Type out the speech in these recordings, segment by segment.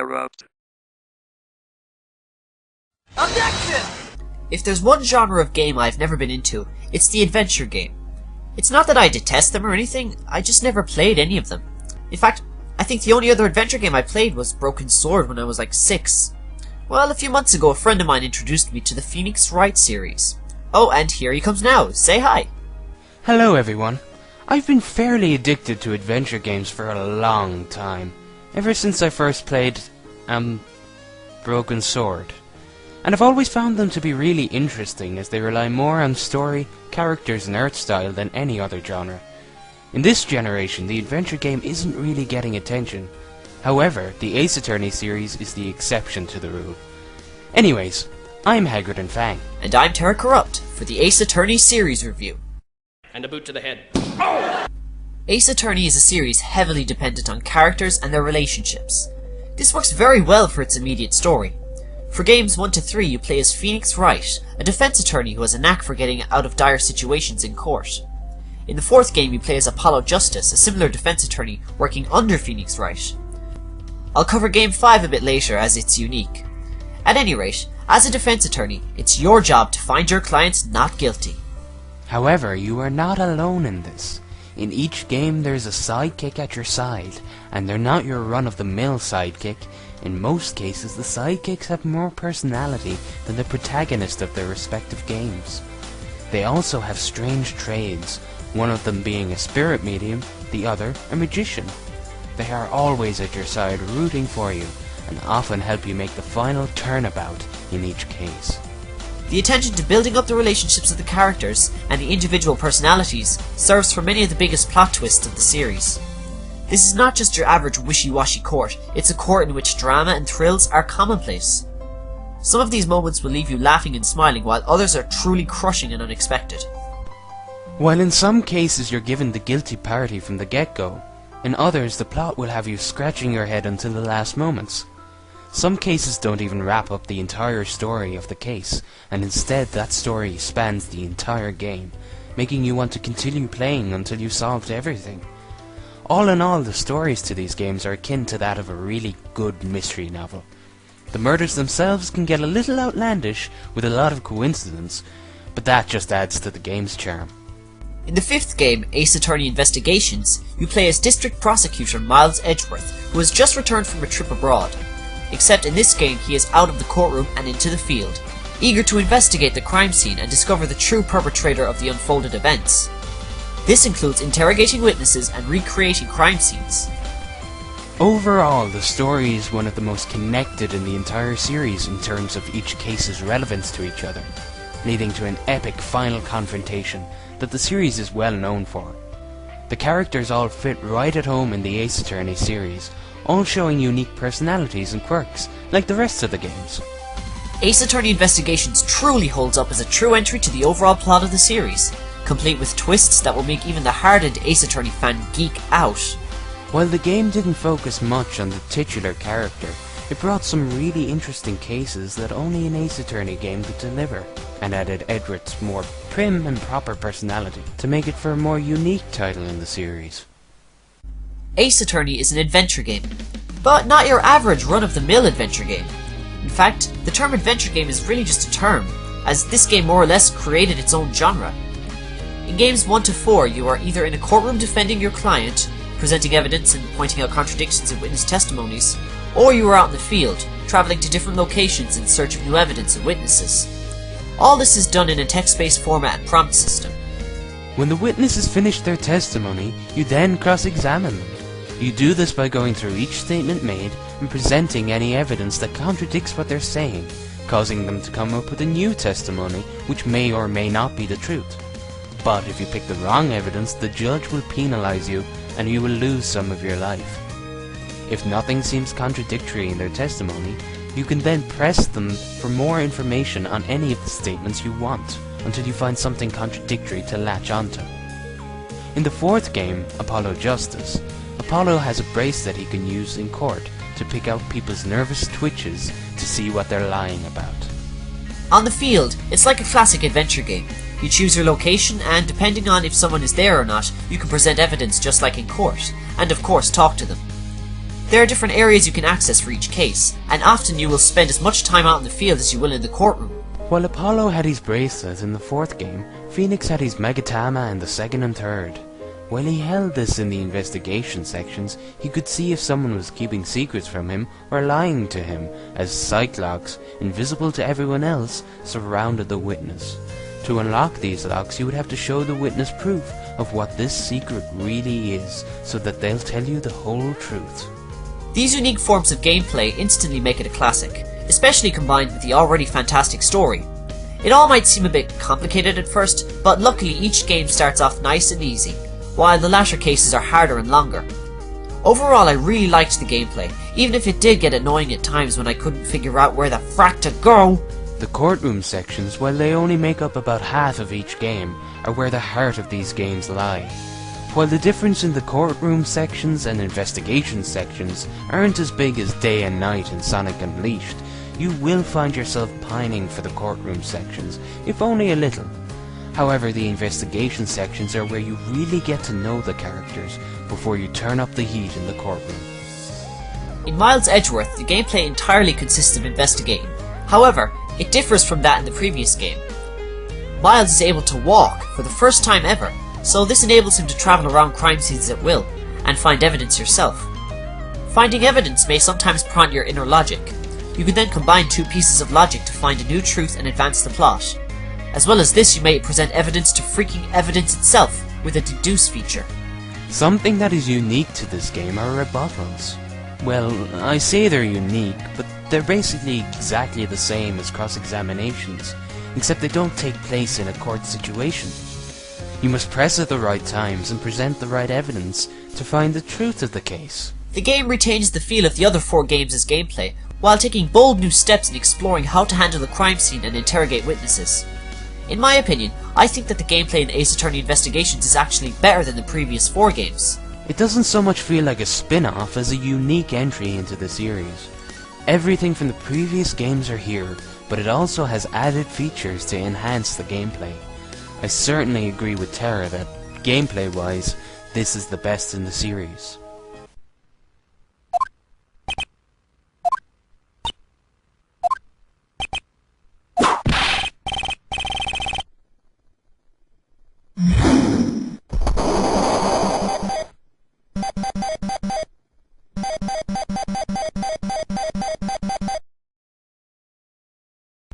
interrupt. Objection! If there's one genre of game I've never been into, it's the adventure game. It's not that I detest them or anything, I just never played any of them. In fact, I think the only other adventure game I played was Broken Sword when I was like 6. Well, a few months ago a friend of mine introduced me to the Wright series. Oh, and here he comes now. Say hi. Hello everyone. I've been fairly addicted to adventure games for a long time. Ever since I first played, Broken Sword. And I've always found them to be really interesting as they rely more on story, characters and art style than any other genre. In this generation, the adventure game isn't really getting attention. However, the Ace Attorney series is the exception to the rule. Anyways, I'm Haggard and Fang. And I'm Terra Corrupt for the Ace Attorney series review. And a boot to the head. Ace Attorney is a series heavily dependent on characters and their relationships. This works very well for its immediate story. For games 1 to 3 you play as Phoenix Wright, a defense attorney who has a knack for getting out of dire situations in court. In the 4th game you play as Apollo Justice, a similar defense attorney working under Phoenix Wright. I'll cover game 5 a bit later as it's unique. At any rate, as a defense attorney, it's your job to find your clients not guilty. However, you are not alone in this. In each game there's a sidekick at your side, and they're not your run-of-the-mill sidekick. In most cases, the sidekicks have more personality than the protagonist of their respective games. They also have strange trades, one of them being a spirit medium, the other a magician. They are always at your side rooting for you, and often help you make the final turnabout in each case. The attention to building up the relationships of the characters and the individual personalities serves for many of the biggest plot twists of the series. This is not just your average wishy-washy court, it's a court in which drama and thrills are commonplace. Some of these moments will leave you laughing and smiling, while others are truly crushing and unexpected. While in some cases you're given the guilty party from the get-go, in others the plot will have you scratching your head until the last moments. Some cases don't even wrap up the entire story of the case, and instead that story spans the entire game, making you want to continue playing until you've solved everything. All in all, the stories to these games are akin to that of a really good mystery novel. The murders themselves can get a little outlandish with a lot of coincidence, but that just adds to the game's charm. In the 5th game, Ace Attorney Investigations, you play as District Prosecutor Miles Edgeworth, who has just returned from a trip abroad. Except in this game he is out of the courtroom and into the field, eager to investigate the crime scene and discover the true perpetrator of the unfolded events. This includes interrogating witnesses and recreating crime scenes. Overall, the story is one of the most connected in the entire series in terms of each case's relevance to each other, leading to an epic final confrontation that the series is well known for. The characters all fit right at home in the Ace Attorney series, all showing unique personalities and quirks, like the rest of the games. Ace Attorney Investigations truly holds up as a true entry to the overall plot of the series, complete with twists that will make even the hardened Ace Attorney fan geek out. While the game didn't focus much on the titular character, it brought some really interesting cases that only an Ace Attorney game could deliver, and added Edgeworth's more prim and proper personality to make it for a more unique title in the series. Ace Attorney is an adventure game, but not your average run-of-the-mill adventure game. In fact, the term adventure game is really just a term, as this game more or less created its own genre. In games 1 to 4, you are either in a courtroom defending your client, presenting evidence and pointing out contradictions in witness testimonies, or you are out in the field, traveling to different locations in search of new evidence and witnesses. All this is done in a text-based format and prompt system. When the witnesses finish their testimony, you then cross-examine them. You do this by going through each statement made and presenting any evidence that contradicts what they're saying, causing them to come up with a new testimony which may or may not be the truth. But if you pick the wrong evidence, the judge will penalize you and you will lose some of your life. If nothing seems contradictory in their testimony, you can then press them for more information on any of the statements you want, until you find something contradictory to latch onto. In the 4th game, Apollo Justice, Apollo has a brace that he can use in court to pick out people's nervous twitches to see what they're lying about. On the field, it's like a classic adventure game. You choose your location and, depending on if someone is there or not, you can present evidence just like in court, and of course talk to them. There are different areas you can access for each case, and often you will spend as much time out in the field as you will in the courtroom. While Apollo had his bracelet in the 4th game, Phoenix had his Megatama in the 2nd and 3rd. While he held this in the investigation sections, he could see if someone was keeping secrets from him or lying to him, as sight locks, invisible to everyone else, surrounded the witness. To unlock these locks, you would have to show the witness proof of what this secret really is, so that they'll tell you the whole truth. These unique forms of gameplay instantly make it a classic, especially combined with the already fantastic story. It all might seem a bit complicated at first, but luckily each game starts off nice and easy, while the latter cases are harder and longer. Overall, I really liked the gameplay, even if it did get annoying at times when I couldn't figure out where the frack to go. The courtroom sections, while they only make up about half of each game, are where the heart of these games lie. While the difference in the courtroom sections and investigation sections aren't as big as day and night in Sonic Unleashed, you will find yourself pining for the courtroom sections, if only a little. However, the investigation sections are where you really get to know the characters before you turn up the heat in the courtroom. In Miles Edgeworth, the gameplay entirely consists of investigating. However, it differs from that in the previous game. Miles is able to walk for the first time ever, so this enables him to travel around crime scenes at will, and find evidence yourself. Finding evidence may sometimes prompt your inner logic. You can then combine two pieces of logic to find a new truth and advance the plot. As well as this, you may present evidence to freaking evidence itself, with a deduce feature. Something that is unique to this game are rebuttals. Well, I say they're unique, but they're basically exactly the same as cross-examinations, except they don't take place in a court situation. You must press at the right times and present the right evidence to find the truth of the case. The game retains the feel of the other 4 games' gameplay, while taking bold new steps in exploring how to handle the crime scene and interrogate witnesses. In my opinion, I think that the gameplay in Ace Attorney Investigations is actually better than the previous 4 games. It doesn't so much feel like a spin-off as a unique entry into the series. Everything from the previous games are here, but it also has added features to enhance the gameplay. I certainly agree with Tara that, gameplay-wise, this is the best in the series.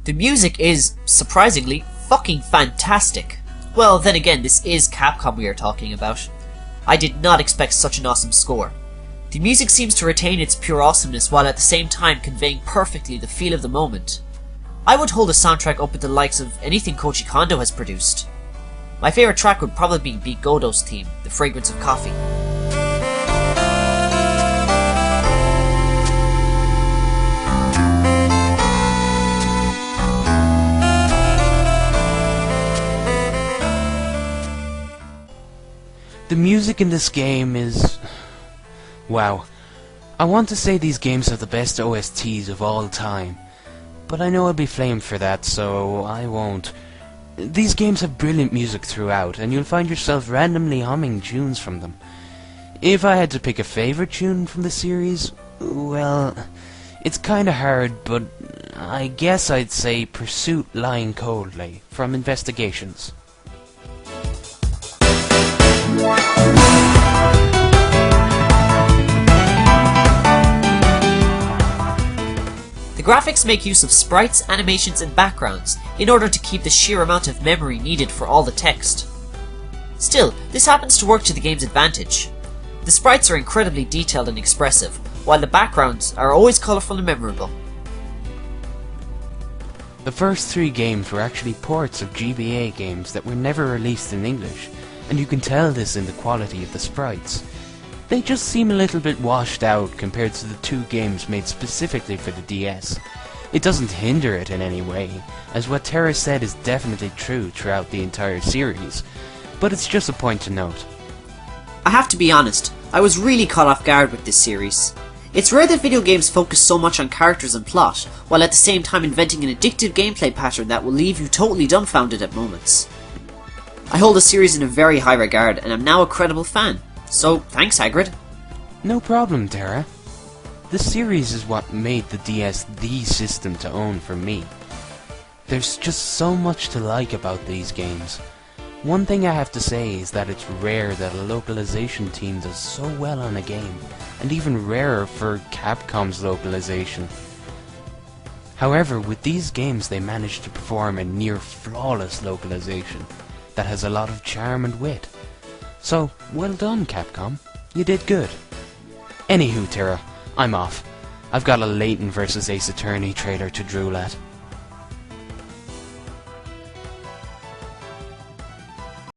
The music is, surprisingly, fucking fantastic. Well, then again, this is Capcom we are talking about. I did not expect such an awesome score. The music seems to retain its pure awesomeness while at the same time conveying perfectly the feel of the moment. I would hold the soundtrack up with the likes of anything Koji Kondo has produced. My favourite track would probably be Godot's theme, The Fragrance of Coffee. The music in this game is... wow. I want to say these games have the best OSTs of all time, but I know I'll be flamed for that, so I won't. These games have brilliant music throughout, and you'll find yourself randomly humming tunes from them. If I had to pick a favourite tune from the series, well, it's kinda hard, but I guess I'd say Pursuit Lying Coldly from Investigations. The graphics make use of sprites, animations and backgrounds in order to keep the sheer amount of memory needed for all the text. Still, this happens to work to the game's advantage. The sprites are incredibly detailed and expressive, while the backgrounds are always colourful and memorable. The first 3 games were actually ports of GBA games that were never released in English, and you can tell this in the quality of the sprites. They just seem a little bit washed out compared to the 2 games made specifically for the DS. It doesn't hinder it in any way, as what Tara said is definitely true throughout the entire series, but it's just a point to note. I have to be honest, I was really caught off guard with this series. It's rare that video games focus so much on characters and plot, while at the same time inventing an addictive gameplay pattern that will leave you totally dumbfounded at moments. I hold the series in a very high regard, and am now a credible fan. So, thanks Hagrid. No problem, Tara. The series is what made the DS the system to own for me. There's just so much to like about these games. One thing I have to say is that it's rare that a localization team does so well on a game, and even rarer for Capcom's localization. However, with these games they managed to perform a near flawless localization that has a lot of charm and wit. So, well done Capcom, you did good. Anywho Tara, I'm off. I've got a Layton vs Ace Attorney trailer to drool at.